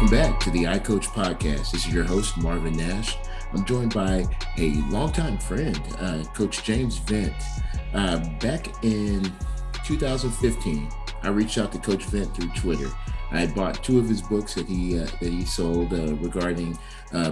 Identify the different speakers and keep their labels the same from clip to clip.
Speaker 1: Welcome back to the iCoach podcast. This is your host, Marvin Nash. I'm joined by a longtime friend, Coach James Vint. Back in 2015, I reached out to Coach Vint through Twitter. I had bought two of his books that he sold regarding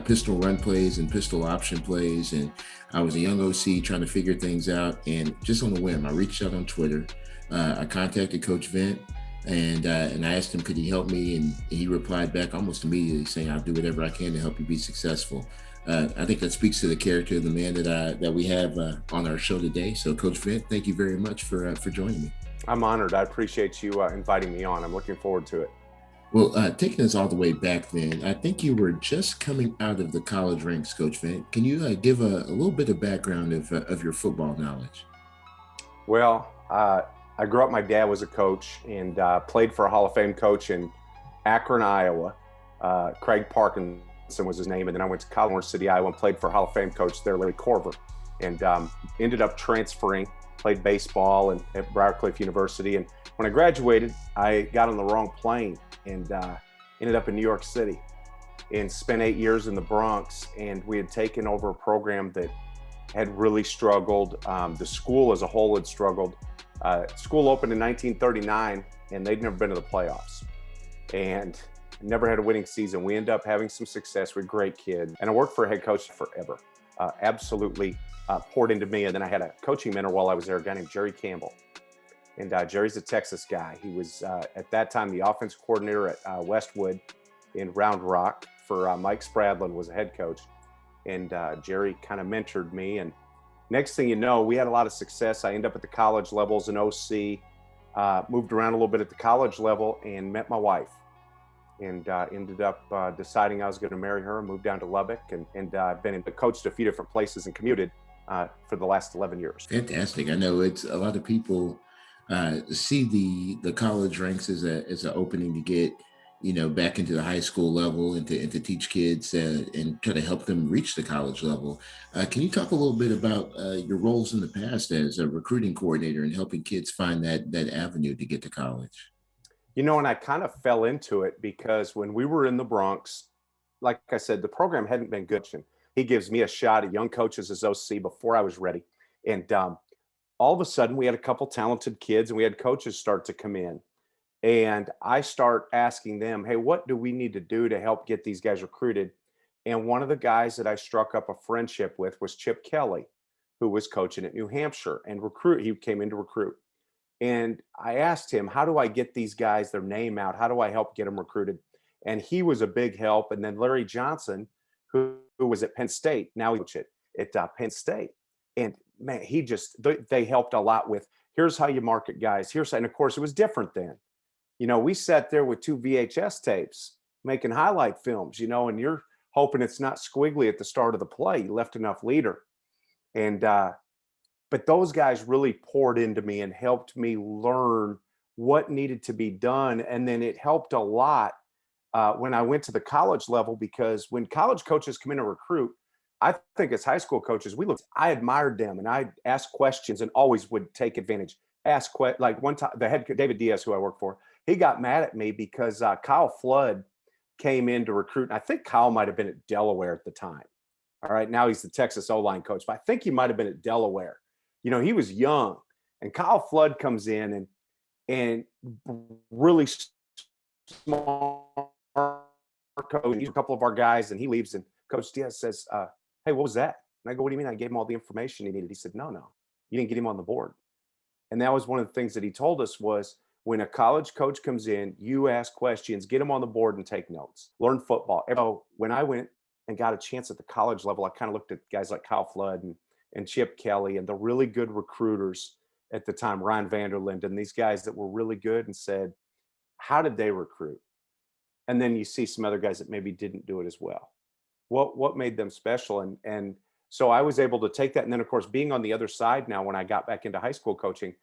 Speaker 1: pistol run plays and pistol option plays, and I was a young OC trying to figure things out. And just on a whim, I reached out on Twitter. I contacted Coach Vint. And I asked him, could he help me? And he replied back almost immediately saying, I'll do whatever I can to help you be successful. I think that speaks to the character of the man that we have on our show today. So Coach Vint, thank you very much for joining me.
Speaker 2: I'm honored. I appreciate you inviting me on. I'm looking forward to it.
Speaker 1: Well, taking us all the way back then, I think you were just coming out of the college ranks, Coach Vint. Can you give a little bit of background of your football knowledge?
Speaker 2: Well, I grew up, my dad was a coach and played for a Hall of Fame coach in Akron, Iowa. Craig Parkinson was his name. And then I went to College City, Iowa, and played for Hall of Fame coach there, Larry Corver. And ended up transferring, played baseball at Briarcliff University. And when I graduated, I got on the wrong plane and ended up in New York City and spent 8 years in the Bronx. And we had taken over a program that had really struggled. The school as a whole had struggled. School opened in 1939, and they'd never been to the playoffs and never had a winning season. We ended up having some success with great kids, and I worked for a head coach forever. Absolutely poured into me. And then I had a coaching mentor while I was there, a guy named Jerry Campbell. And Jerry's a Texas guy. He was, at that time, the offense coordinator at Westwood in Round Rock for Mike Spradlin was a head coach. And Jerry kind of mentored me. And next thing you know, we had a lot of success. I ended up at the college level as an OC, moved around a little bit at the college level and met my wife, and ended up deciding I was going to marry her and moved down to Lubbock. And I've been coached a few different places and commuted for the last 11 years.
Speaker 1: Fantastic. I know it's a lot of people see the college ranks as an opening to get back into the high school level and to teach kids and try to help them reach the college level. Can you talk a little bit about your roles in the past as a recruiting coordinator and helping kids find that avenue to get to college?
Speaker 2: And I kind of fell into it because when we were in the Bronx, like I said, the program hadn't been good. He gives me a shot at young coaches as OC before I was ready. And all of a sudden we had a couple talented kids and we had coaches start to come in. And I start asking them, hey, what do we need to do to help get these guys recruited? And one of the guys that I struck up a friendship with was Chip Kelly, who was coaching at New Hampshire and he came in to recruit. And I asked him, how do I get these guys their name out? How do I help get them recruited? And he was a big help. And then Larry Johnson, who was at Penn State, now he coaches at Penn State. And man, they helped a lot with, here's how you market guys. And of course, it was different then. We sat there with 2 VHS tapes making highlight films, and you're hoping it's not squiggly at the start of the play. You left enough leader. And, but those guys really poured into me and helped me learn what needed to be done. And then it helped a lot when I went to the college level, because when college coaches come in to recruit, I think as high school coaches, I admired them and I asked questions and always would take advantage. Like one time, the head David Diaz, who I work for, he got mad at me because Kyle Flood came in to recruit. And I think Kyle might have been at Delaware at the time. All right. Now he's the Texas O-line coach, but I think he might have been at Delaware. He was young, and Kyle Flood comes in and really smart coach. He's a couple of our guys, and he leaves, and Coach Diaz says, hey, what was that? And I go, what do you mean? I gave him all the information he needed. He said, no, you didn't get him on the board. And that was one of the things that he told us was, when a college coach comes in, you ask questions, get them on the board and take notes, learn football. So when I went and got a chance at the college level, I kind of looked at guys like Kyle Flood and Chip Kelly and the really good recruiters at the time, Ryan Vanderlind, and these guys that were really good, and said, how did they recruit? And then you see some other guys that maybe didn't do it as well. What made them special? And so I was able to take that. And then, of course, being on the other side now, when I got back into high school coaching,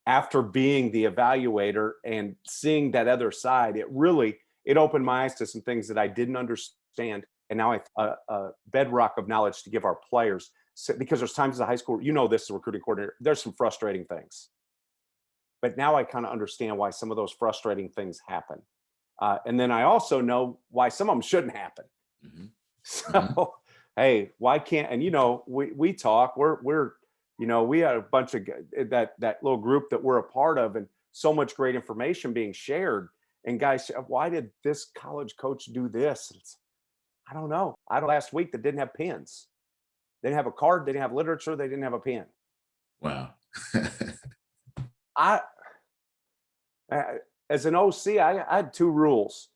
Speaker 2: after being the evaluator and seeing that other side, it opened my eyes to some things that I didn't understand. And now I have a bedrock of knowledge to give our players. So, because there's times as a high school, this as a recruiting coordinator, there's some frustrating things. But now I kind of understand why some of those frustrating things happen. And then I also know why some of them shouldn't happen.
Speaker 1: Hmm. Hmm.
Speaker 2: So, hey, why can't, and we talk, we had a bunch of that little group that we're a part of, and so much great information being shared. And guys say, why did this college coach do this? I don't know. I don't last week that didn't have pens. They didn't have a card, they didn't have literature, they didn't have a pen.
Speaker 1: Wow.
Speaker 2: I as an OC, I had two rules.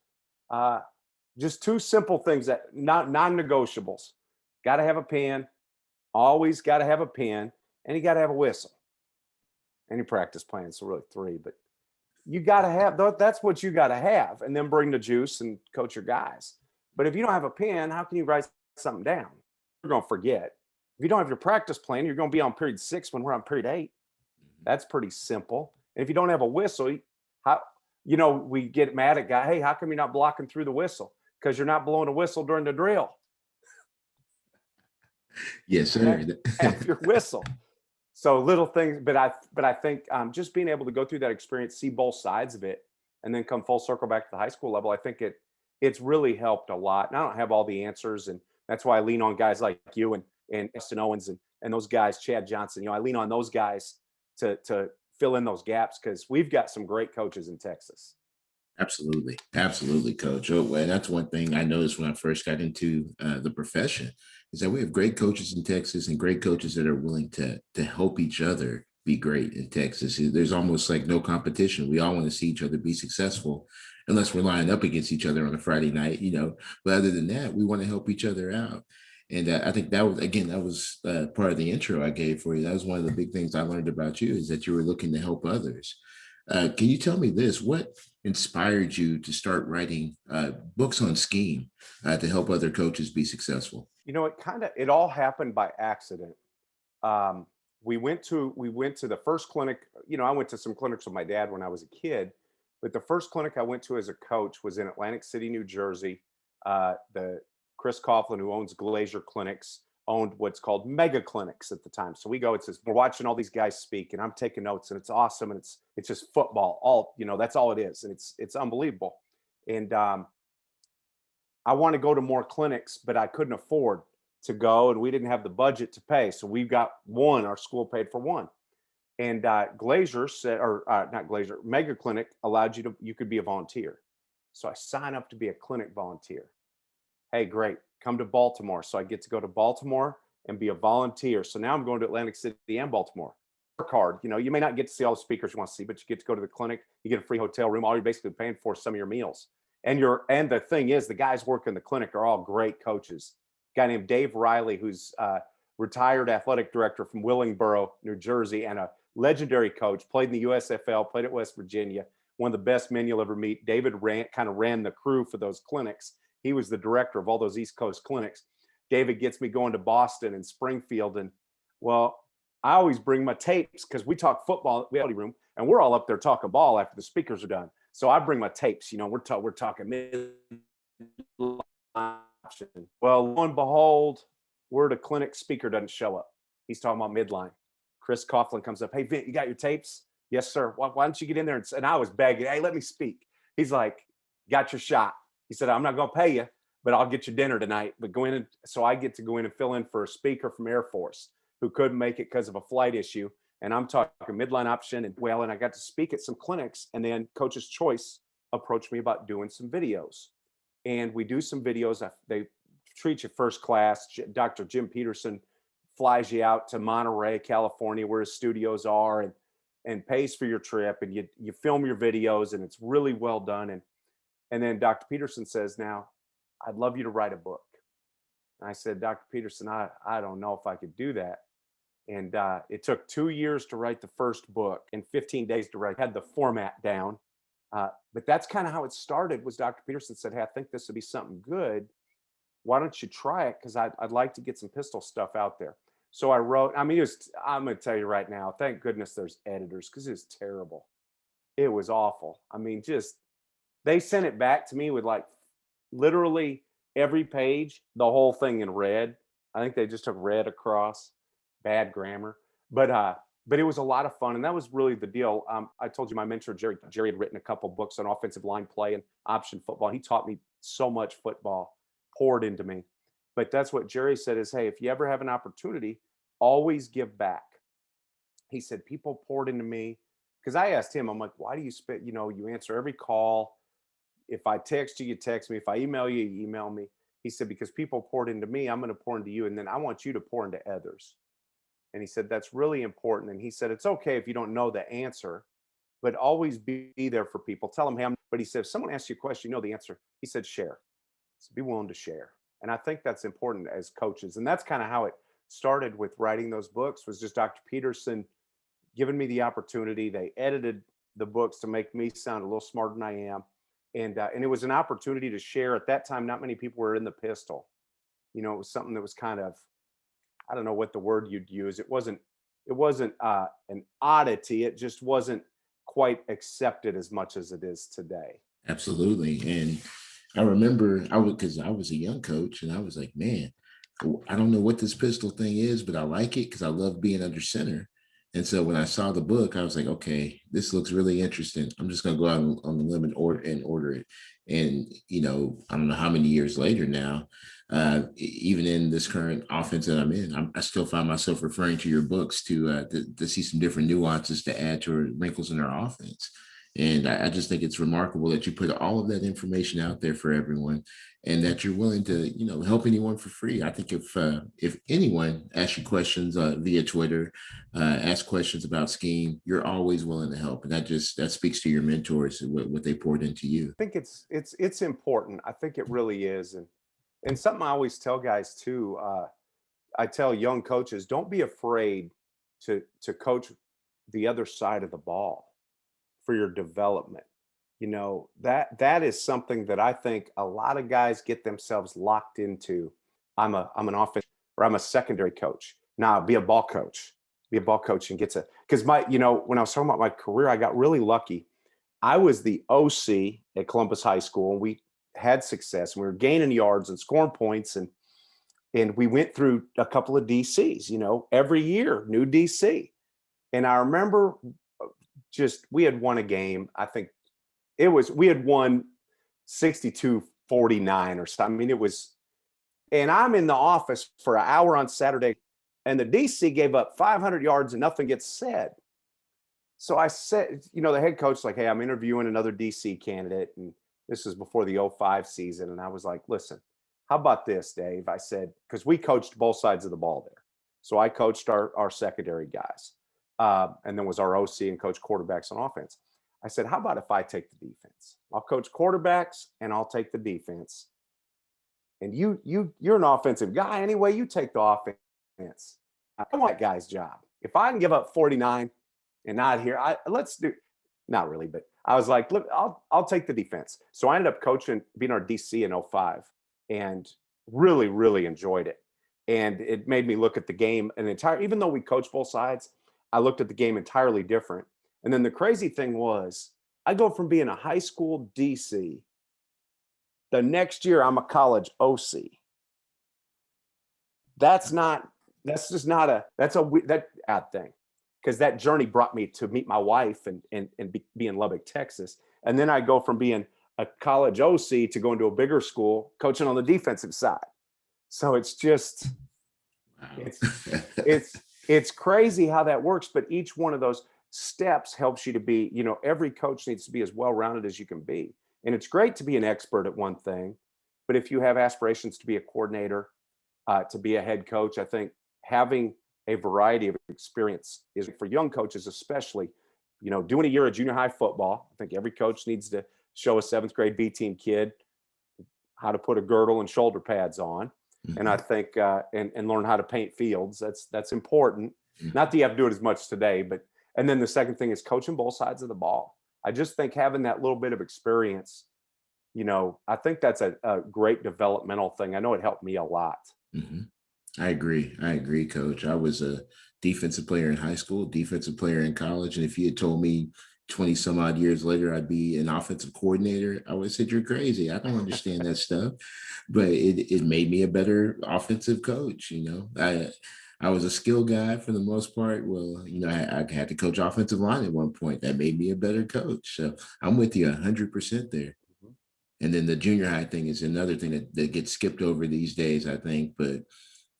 Speaker 2: Uh, just two simple things that not non-negotiables. Got to have a pen, always got to have a pen, and you got to have a whistle. Any practice plan, so really three, but you got to have that's what you got to have, and then bring the juice and coach your guys. But if you don't have a pen, how can you write something down? You're going to forget. If you don't have your practice plan, you're going to be on period 6 when we're on period 8. That's pretty simple. And if you don't have a whistle, how we get mad at guy. Hey, how come you're not blocking through the whistle? Because you're not blowing a whistle during the drill.
Speaker 1: Yes, sir.
Speaker 2: Have your whistle. So little things, but I think just being able to go through that experience, see both sides of it, and then come full circle back to the high school level, I think it's really helped a lot. And I don't have all the answers, and that's why I lean on guys like you and Eston Owens and those guys, Chad Johnson. I lean on those guys to fill in those gaps, because we've got some great coaches in Texas.
Speaker 1: Absolutely. Absolutely, coach. Oh, well, that's one thing I noticed when I first got into the profession, is that we have great coaches in Texas and great coaches that are willing to help each other be great in Texas. There's almost like no competition. We all want to see each other be successful, unless we're lining up against each other on a Friday night, But other than that, we want to help each other out. And I think that was part of the intro I gave for you. That was one of the big things I learned about you, is that you were looking to help others. Can you tell me this? What inspired you to start writing books on scheme to help other coaches be successful?
Speaker 2: It all happened by accident. Um, we went to the first clinic. I went to some clinics with my dad when I was a kid, but the first clinic I went to as a coach was in Atlantic City, New Jersey. The Chris Coughlin, who owns Glazier Clinics, owned what's called mega clinics at the time. So we go, we're watching all these guys speak, and I'm taking notes, and it's awesome, and it's just football. That's all it is, and it's unbelievable. And I want to go to more clinics, but I couldn't afford to go, and we didn't have the budget to pay. So we've got one. Our school paid for one. And Glazier said, or not Glazier, Mega Clinic allowed you could be a volunteer. So I signed up to be a clinic volunteer. Hey, great, come to Baltimore. So I get to go to Baltimore and be a volunteer. So now I'm going to Atlantic City and Baltimore. Card, you may not get to see all the speakers you want to see, but you get to go to the clinic. You get a free hotel room. All you're basically paying for some of your meals. And the thing is, the guys working in the clinic are all great coaches. A guy named Dave Riley, who's retired athletic director from Willingboro, New Jersey, and a legendary coach, played in the USFL, played at West Virginia, one of the best men you'll ever meet. David kind of ran the crew for those clinics. He was the director of all those East Coast clinics. David gets me going to Boston and Springfield. And well, I always bring my tapes, because we talk football in the reality room, and we're all up there talking ball after the speakers are done. So I bring my tapes. We're talking mid option. Well, lo and behold, the clinic speaker doesn't show up. He's talking about midline. Chris Coughlin comes up. Hey, Vint, you got your tapes? Yes, sir. Why don't you get in there? And I was begging. Hey, let me speak. He's like, got your shot. He said, I'm not going to pay you, but I'll get you dinner tonight. But go in. So I get to go in and fill in for a speaker from Air Force who couldn't make it because of a flight issue. And I'm talking midline option. And I got to speak at some clinics. And then Coach's Choice approached me about doing some videos. And we do some videos. They treat you first class. Dr. Jim Peterson flies you out to Monterey, California, where his studios are, and pays for your trip. And you film your videos, and it's really well done. And then Dr. Peterson says, now, I'd love you to write a book. And I said, Dr. Peterson, I don't know if I could do that. And it took 2 years to write the first book and 15 days to write. I had the format down. But that's kind of how it started. Was Dr. Peterson said, hey, I think this would be something good. Why don't you try it? Because I'd like to get some pistol stuff out there. So I wrote, I'm going to tell you right now, thank goodness there's editors, because it's terrible. It was awful. They sent it back to me with like literally every page, the whole thing in red. I think they just took red across, bad grammar. But but it was a lot of fun, and that was really the deal. I told you my mentor Jerry had written a couple books on offensive line play and option football. He taught me so much football, poured into me. But that's what Jerry said is, hey, if you ever have an opportunity, always give back. He said people poured into me because I asked him, I'm like, why do you spit? You answer every call. If I text you, you text me. If I email you, you email me. He said, because people poured into me, I'm going to pour into you. And then I want you to pour into others. And he said, that's really important. And he said, it's okay if you don't know the answer, but always be there for people. Tell them, hey, but he said, if someone asks you a question, you know the answer. He said, share. So be willing to share. And I think that's important as coaches. And that's kind of how it started with writing those books, was just Dr. Peterson giving me the opportunity. They edited the books to make me sound a little smarter than I am. And it was an opportunity to share. At that time, not many people were in the pistol. It was something that was kind of, I don't know what the word you'd use. It wasn't an oddity. It just wasn't quite accepted as much as it is today.
Speaker 1: Absolutely. And I remember because I was a young coach, and I was like, man, I don't know what this pistol thing is, but I like it because I love being under center. And so when I saw the book, I was like, okay, this looks really interesting. I'm just going to go out on the limb and order it. And, I don't know how many years later now, even in this current offense that I'm in, I still find myself referring to your books to see some different nuances to add to wrinkles in our offense. And I just think it's remarkable that you put all of that information out there for everyone, and that you're willing to, help anyone for free. I think if anyone asks you questions via Twitter, ask questions about scheme, you're always willing to help, and that speaks to your mentors and what they poured into you.
Speaker 2: I think it's important. I think it really is, and something I always tell guys too. I tell young coaches, don't be afraid to coach the other side of the ball for your development. That is something that I think a lot of guys get themselves locked into. I'm an offense, or I'm a secondary coach. Now be a ball coach. Be a ball coach and because when I was talking about my career, I got really lucky. I was the OC at Columbus High School, and we had success. We were gaining yards and scoring points, and we went through a couple of DCs, every year, new DC. And I remember we had won a game. I think we had won 62-49 or something. I mean, it was, and I'm in the office for an hour on Saturday, and the DC gave up 500 yards and nothing gets said. So I said, the head coach, like, hey, I'm interviewing another DC candidate. And this is before the 05 season. And I was like, listen, how about this, Dave? I said, because we coached both sides of the ball there. So I coached our secondary guys, and then was our OC and coached quarterbacks on offense. I said, how about if I take the defense? I'll coach quarterbacks and I'll take the defense. And you're an offensive guy anyway. You take the offense. I want that guy's job. If I can give up 49 and not here, let's do. Not really, but I was like, look, I'll take the defense. So I ended up being our DC in 05, and really, really enjoyed it. And it made me look at the game even though we coached both sides, I looked at the game entirely different. And then the crazy thing was, I go from being a high school DC, the next year I'm a college OC. That's odd thing, because that journey brought me to meet my wife and be in Lubbock, Texas. And then I go from being a college OC to going to a bigger school, coaching on the defensive side. So it's just, it's crazy how that works. But each one of those steps helps you to be, every coach needs to be as well-rounded as you can be. And it's great to be an expert at one thing, but if you have aspirations to be a coordinator, to be a head coach, I think having a variety of experience is, for young coaches especially, doing a year of junior high football. I think every coach needs to show a 7th grade B team kid how to put a girdle and shoulder pads on. Mm-hmm. And I think, and learn how to paint fields. That's important. Mm-hmm. Not that you have to do it as much today, and then the second thing is coaching both sides of the ball. I just think having that little bit of experience, I think that's a great developmental thing. I know it helped me a lot.
Speaker 1: Mm-hmm. I agree, Coach. I was a defensive player in high school, defensive player in college. And if you had told me 20 some odd years later I'd be an offensive coordinator, I would have said, you're crazy. I don't understand that stuff. But it made me a better offensive coach. I was a skill guy for the most part. Well, I had to coach offensive line at one point. That made me a better coach. So I'm with you 100% there.
Speaker 2: Mhm.
Speaker 1: And then the junior high thing is another thing that gets skipped over these days, I think. But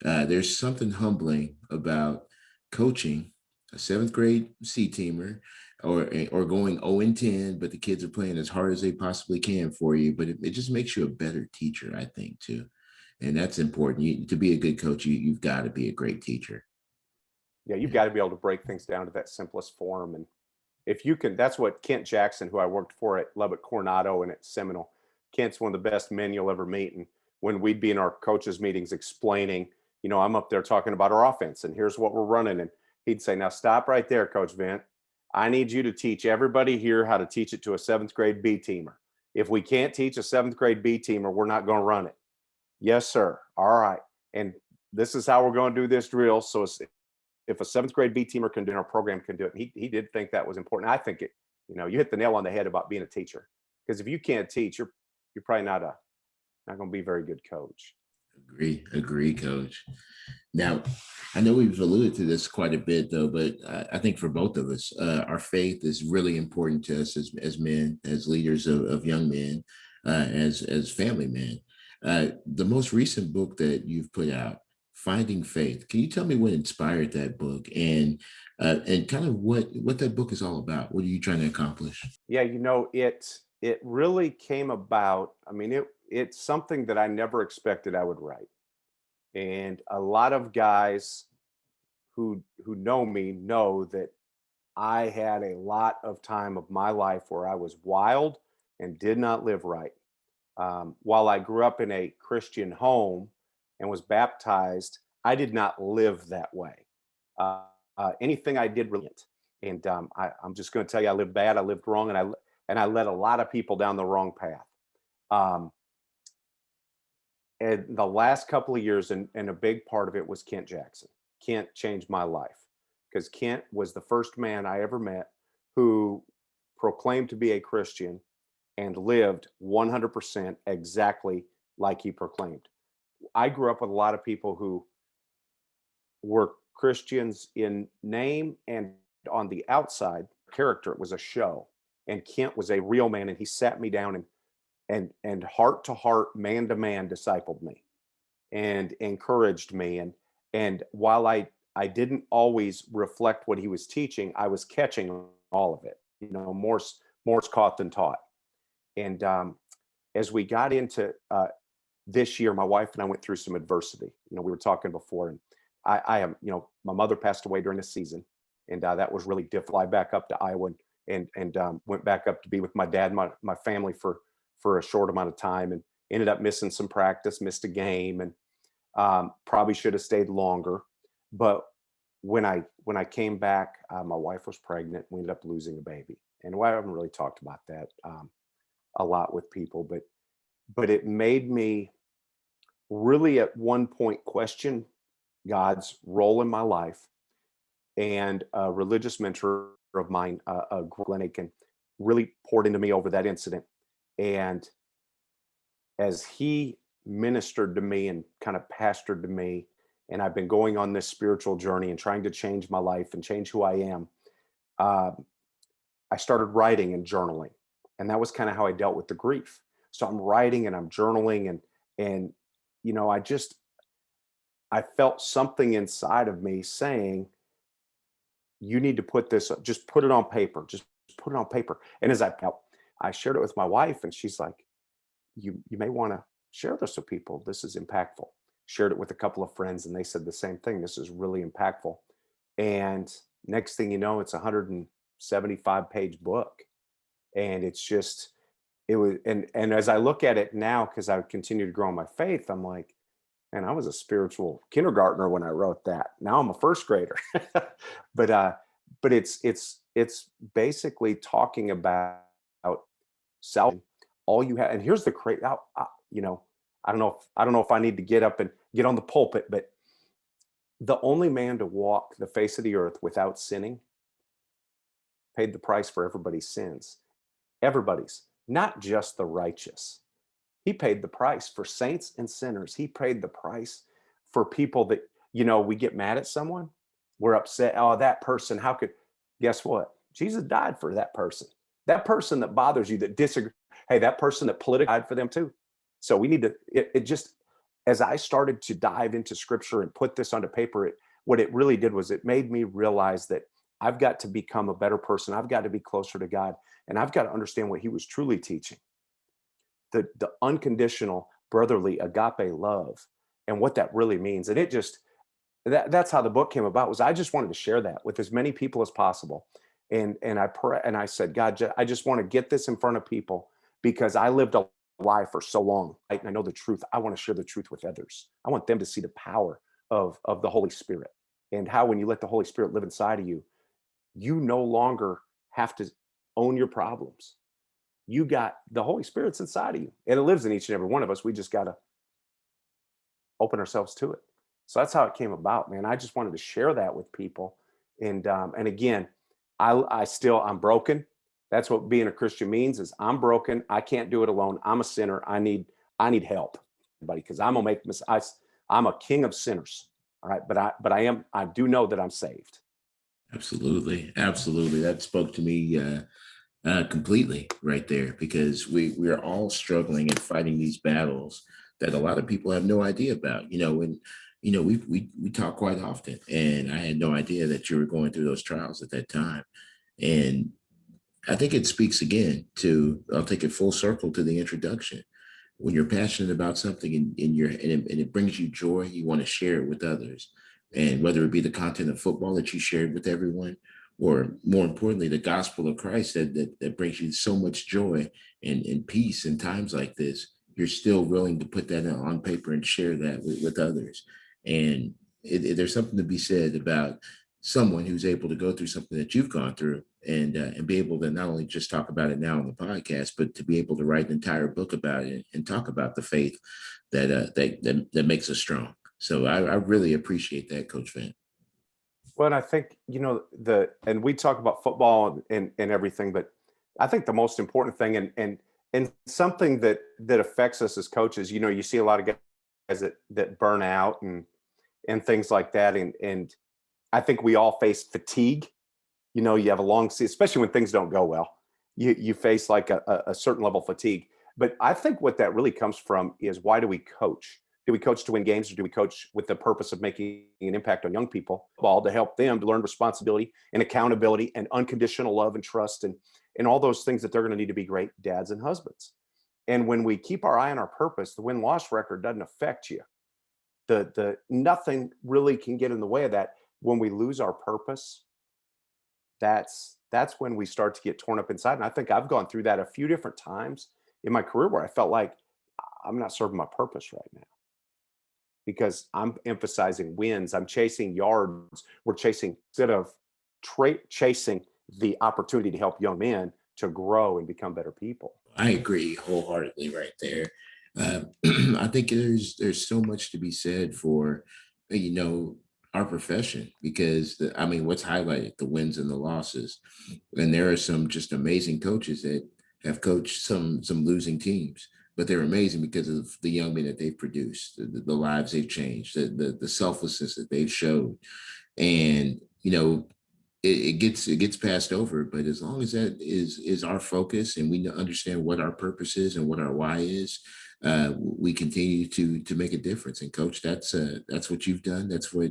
Speaker 1: there's something humbling about coaching a seventh grade C teamer or going 0 and 10, but the kids are playing as hard as they possibly can for you. But it just makes you a better teacher, I think, too. And that's important. To be a good coach, you've got to be a great teacher.
Speaker 2: Yeah, you've
Speaker 1: Yeah.
Speaker 2: got to be able to break things down to that simplest form. And if you can, that's what Kent Jackson, who I worked for at Lubbock Coronado and at Seminole, Kent's one of the best men you'll ever meet. And when we'd be in our coaches meetings explaining, I'm up there talking about our offense and here's what we're running. And he'd say, now stop right there, Coach Vint. I need you to teach everybody here how to teach it to a seventh grade B teamer. If we can't teach a seventh grade B teamer, we're not going to run it. Yes, sir. All right. And this is how we're going to do this drill. So if a seventh grade B teamer can do it, our program can do it. And he did think that was important. I think you hit the nail on the head about being a teacher. Because if you can't teach, you're probably not going to be a very good coach.
Speaker 1: Agree, coach. Now, I know we've alluded to this quite a bit, though, but I think for both of us, our faith is really important to us as men, as leaders of young men, as family men. The most recent book that you've put out, Finding Faith. Can you tell me what inspired that book and kind of what that book is all about? What are you trying to accomplish?
Speaker 2: Yeah, it really came about. I mean, it's something that I never expected I would write. And a lot of guys who know me know that I had a lot of time of my life where I was wild and did not live right. While I grew up in a Christian home and was baptized, I did not live that way. Anything I did brilliant, and I'm just going to tell you, I lived bad, I lived wrong, and I led a lot of people down the wrong path. Um, and the last couple of years, and a big part of it was Kent Jackson. Kent changed my life because Kent was the first man I ever met who proclaimed to be a Christian and lived 100% exactly like he proclaimed. I grew up with a lot of people who were Christians in name and on the outside character. It was a show. And Kent was a real man, and he sat me down and heart to heart, man to man, discipled me and encouraged me. And while I didn't always reflect what he was teaching, I was catching all of it. More's caught than taught. And as we got into this year, my wife and I went through some adversity. We were talking before, and I am, my mother passed away during the season, and that was really difficult. I back up to Iowa and went back up to be with my dad, my family for a short amount of time, and ended up missing some practice, missed a game, and probably should have stayed longer. But when I came back, my wife was pregnant. We ended up losing a baby, and I haven't really talked about that a lot with people, but it made me really at one point question God's role in my life. And a religious mentor of mine, Glenn Aiken, really poured into me over that incident. And as he ministered to me and kind of pastored to me, and I've been going on this spiritual journey and trying to change my life and change who I am, uh, I started writing and journaling. And that was kind of how I dealt with the grief. So I'm writing and I'm journaling and I felt something inside of me saying, you need to put this, just put it on paper, just put it on paper. And as I shared it with my wife, and she's like, you may want to share this with people. This is impactful. Shared it with a couple of friends, and they said the same thing. This is really impactful. And next thing you know, it's a 175-page book. And it was, and as I look at it now, because I continue to grow in my faith, I'm like, man, I was a spiritual kindergartner when I wrote that. Now I'm a first grader. But it's basically talking about salvation. All you have, and here's the crazy, I don't know if I need to get up and get on the pulpit, but the only man to walk the face of the earth without sinning paid the price for everybody's sins. Everybody's, not just the righteous. He paid the price for saints and sinners. He paid the price for people We get mad at someone. We're upset. Oh, that person, how could, guess what? Jesus died for that person. That person that bothers you, that disagree. Hey, that person that politically died for them too. So we need to, it just, as I started to dive into scripture and put this onto paper, what it really did was it made me realize that I've got to become a better person. I've got to be closer to God, and I've got to understand what he was truly teaching, the unconditional brotherly agape love, and what that really means. And it just, that's how the book came about. Was I just wanted to share that with as many people as possible. And I pray, and I said, God, I just want to get this in front of people, because I lived a lie for so long, right? And I know the truth. I want to share the truth with others. I want them to see the power of the Holy Spirit, and how when you let the Holy Spirit live inside of you, you no longer have to own your problems. You got the Holy Spirit's inside of you, and it lives in each and every one of us. We just got to open ourselves to it. So that's how it came about, man. I just wanted to share that with people. And again, I'm broken. That's what being a Christian means, is I'm broken. I can't do it alone. I'm a sinner. I need help, buddy, because I'm gonna make mistakes. I'm a king of sinners. All right. I do know that I'm saved.
Speaker 1: Absolutely, absolutely. That spoke to me completely right there, because we are all struggling and fighting these battles that a lot of people have no idea about. And we talk quite often, and I had no idea that you were going through those trials at that time. And I think it speaks again to, I'll take it full circle to the introduction. When you're passionate about something, and it brings you joy, you want to share it with others. And whether it be the content of football that you shared with everyone, or more importantly, the gospel of Christ that brings you so much joy and peace in times like this, you're still willing to put that on paper and share that with others. And there's something to be said about someone who's able to go through something that you've gone through, and be able to not only just talk about it now on the podcast, but to be able to write an entire book about it and talk about the faith that makes us strong. So I really appreciate that, Coach Vint.
Speaker 2: Well, and I think, and we talk about football and everything, but I think the most important thing, and something that affects us as coaches, you see a lot of guys that burn out and things like that. And I think we all face fatigue. You have a long season, especially when things don't go well. You face like a certain level of fatigue. But I think what that really comes from is, why do we coach? Do we coach to win games, or do we coach with the purpose of making an impact on young people, all to help them to learn responsibility and accountability and unconditional love and trust, and all those things that they're going to need to be great dads and husbands. And when we keep our eye on our purpose, the win-loss record doesn't affect you. The nothing really can get in the way of that. When we lose our purpose, that's when we start to get torn up inside. And I think I've gone through that a few different times in my career, where I felt like I'm not serving my purpose right now, because I'm emphasizing wins. I'm chasing yards. We're chasing, instead of chasing the opportunity to help young men to grow and become better people.
Speaker 1: I agree wholeheartedly right there. Uh, I think there's so much to be said for, you know, our profession, because I mean, what's highlighted, the wins and the losses, and there are some just amazing coaches that have coached some losing teams, but they're amazing because of the young men that they've produced, the lives they've changed, the selflessness that they've showed. And it gets passed over, but as long as that is our focus, and we understand what our purpose is and what our why is, we continue to make a difference. And coach, that's what you've done. That's what,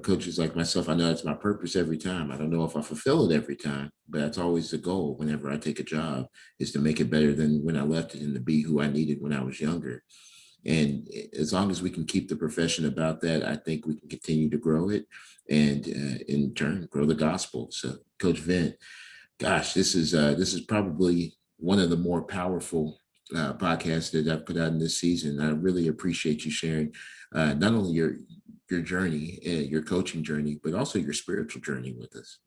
Speaker 1: coaches like myself, I know that's my purpose every time. I don't know if I fulfill it every time, but that's always the goal whenever I take a job, is to make it better than when I left it, and to be who I needed when I was younger. And as long as we can keep the profession about that, I think we can continue to grow it, and in turn grow the gospel. So, Coach Vint, gosh, this is probably one of the more powerful podcasts that I've put out in this season. I really appreciate you sharing not only your journey, your coaching journey, but also your spiritual journey with us.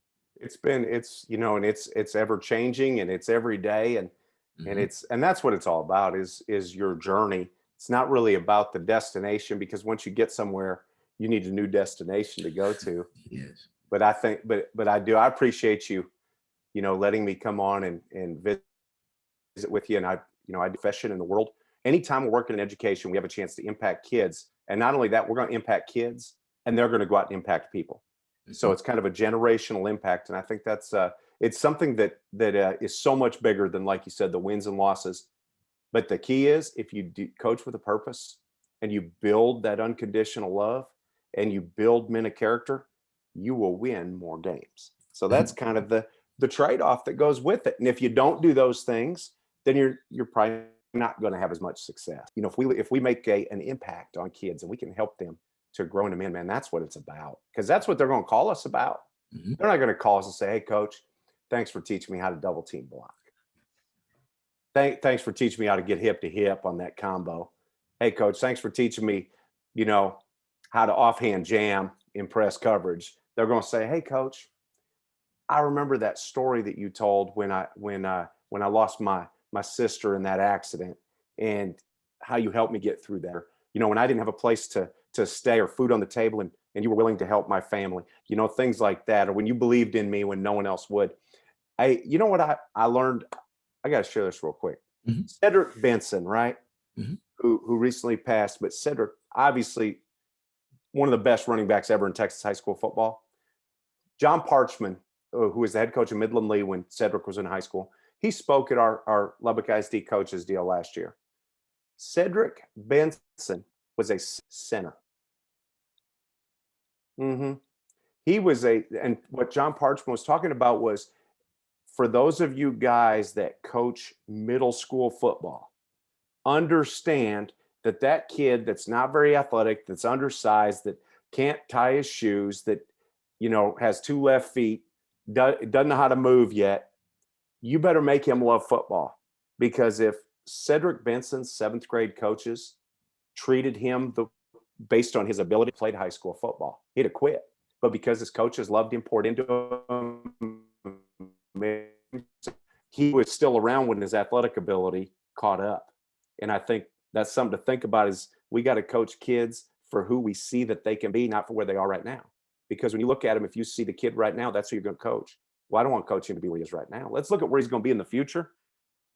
Speaker 2: And it's ever changing, and it's every day.
Speaker 1: Hmm.
Speaker 2: And that's what it's all about, is your journey. It's not really about the destination, because once you get somewhere, you need a new destination to go to.
Speaker 1: Yes.
Speaker 2: But I think, but I appreciate you, letting me come on and visit with you. And I do profession in the world. Anytime we're working in education, we have a chance to impact kids. And not only that, we're going to impact kids and they're going to go out and impact people. So it's kind of a generational impact. And I think that's it's something that is so much bigger than, like you said, the wins and losses. But the key is, if you coach with a purpose and you build that unconditional love and you build men of character, you will win more games. So that's kind of the trade-off that goes with it. And if you don't do those things, then you're probably not going to have as much success. You know, if we make an impact on kids and we can help them to grow into men, man, that's what it's about. Because that's what they're going to call us about.
Speaker 1: Mm-hmm.
Speaker 2: They're not going to call us and say, "Hey, coach, thanks for teaching me how to double team block. Thanks for teaching me how to get hip to hip on that combo. Hey, coach, thanks for teaching me, you know, how to offhand jam in press coverage." They're going to say, "Hey, coach, I remember that story that you told when I lost my sister in that accident, and how you helped me get through that. You know, when I didn't have a place to stay or food on the table, and you were willing to help my family, you know, things like that. Or when you believed in me when no one else would." You know what I learned? I got to share this real quick.
Speaker 1: Mm-hmm.
Speaker 2: Cedric Benson, right?
Speaker 1: Mm-hmm.
Speaker 2: Who recently passed, but Cedric, obviously one of the best running backs ever in Texas high school football. John Parchman, who was the head coach of Midland Lee when Cedric was in high school, he spoke at our Lubbock ISD coaches deal last year. Cedric Benson was a center. Mm-hmm. He was and what John Parchman was talking about was, for those of you guys that coach middle school football, understand that kid that's not very athletic, that's undersized, that can't tie his shoes, that, you know, has 2 left feet, doesn't know how to move yet, you better make him love football. Because if Cedric Benson's 7th grade coaches treated him based on his ability to play high school football, he'd have quit. But because his coaches loved him, poured into him, he was still around when his athletic ability caught up. And I think that's something to think about, is we got to coach kids for who we see that they can be, not for where they are right now. Because when you look at him, if you see the kid right now, that's who you're going to coach. Well, I don't want to coach him to be where he is right now. Let's look at where he's going to be in the future,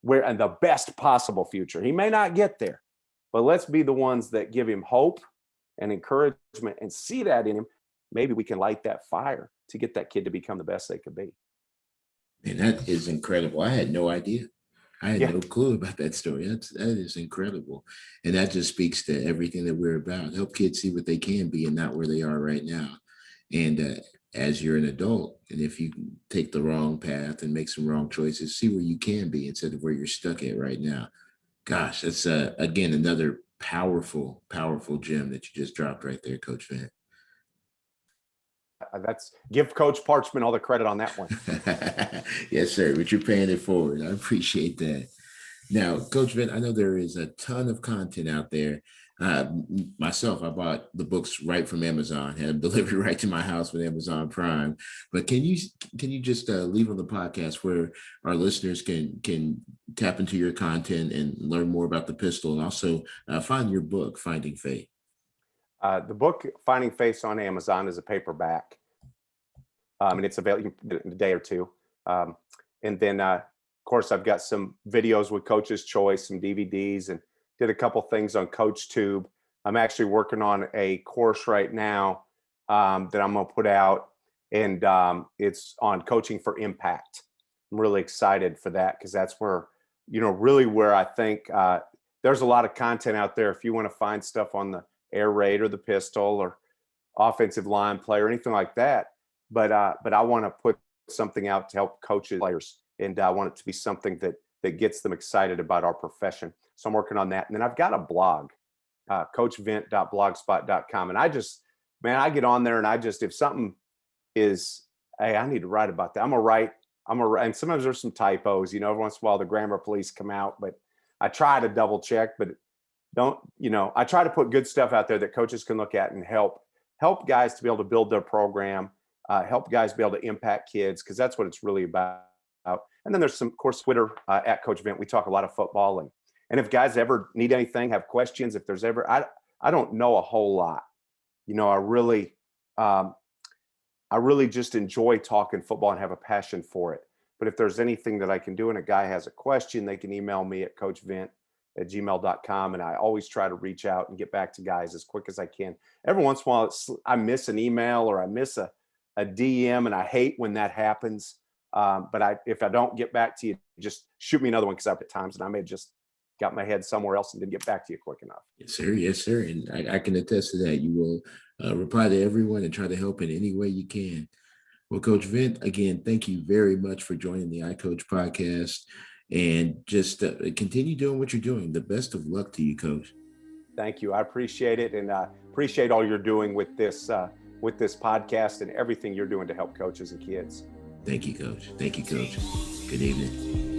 Speaker 2: and the best possible future. He may not get there, but let's be the ones that give him hope and encouragement and see that in him. Maybe we can light that fire to get that kid to become the best they could be.
Speaker 1: Man, that is incredible. I had no idea. I had no clue about that story. That is incredible. And that just speaks to everything that we're about. Help kids see what they can be and not where they are right now. And as you're an adult, and if you take the wrong path and make some wrong choices, see where you can be instead of where you're stuck at right now. Gosh, that's, again, another powerful, powerful gem that you just dropped right there, Coach Vint.
Speaker 2: Give Coach Parchman all the credit on that one.
Speaker 1: Yes, sir. But you're paying it forward. I appreciate that. Now, Coach Vint, I know there is a ton of content out there. Myself, I bought the books right from Amazon, had them delivered right to my house with Amazon Prime. But can you just leave on the podcast where our listeners can tap into your content and learn more about the pistol, and also find your book, Finding Faith?
Speaker 2: The book Finding Faith on Amazon is a paperback, and it's available in a day or two. And then, of course, I've got some videos with Coach's Choice, some DVDs, and did a couple things on CoachTube. I'm actually working on a course right now that I'm going to put out, and it's on coaching for impact. I'm really excited for that, because that's where, really where I think there's a lot of content out there. If you want to find stuff on the air raid or the pistol or offensive line play or anything like that, but I want to put something out to help coaches, players, and I want it to be something that gets them excited about our profession. So I'm working on that. And then I've got a blog, coachvint.blogspot.com. And I get on there and if something is, hey, I need to write about that, I'm gonna write. And sometimes there's some typos, every once in a while the grammar police come out, but I try to double check, but I try to put good stuff out there that coaches can look at and help guys to be able to build their program, help guys be able to impact kids, because that's what it's really about. And then there's some, of course, Twitter at Coach Vint. We talk a lot of football, and if guys ever need anything, have questions, if there's ever, I don't know a whole lot. I really just enjoy talking football and have a passion for it. But if there's anything that I can do and a guy has a question, they can email me at coachvint at gmail.com. And I always try to reach out and get back to guys as quick as I can. Every once in a while, I miss an email or I miss a DM, and I hate when that happens. But if I don't get back to you, just shoot me another one, because I've at times and I may have just got my head somewhere else and didn't get back to you quick enough.
Speaker 1: Yes, sir. Yes, sir. And I can attest to that. You will reply to everyone and try to help in any way you can. Well, Coach Vint, again, thank you very much for joining the iCoach podcast, and just continue doing what you're doing. The best of luck to you, Coach.
Speaker 2: Thank you. I appreciate it, and I appreciate all you're doing with this podcast and everything you're doing to help coaches and kids.
Speaker 1: Thank you, Coach. Thank you, Coach. Good evening.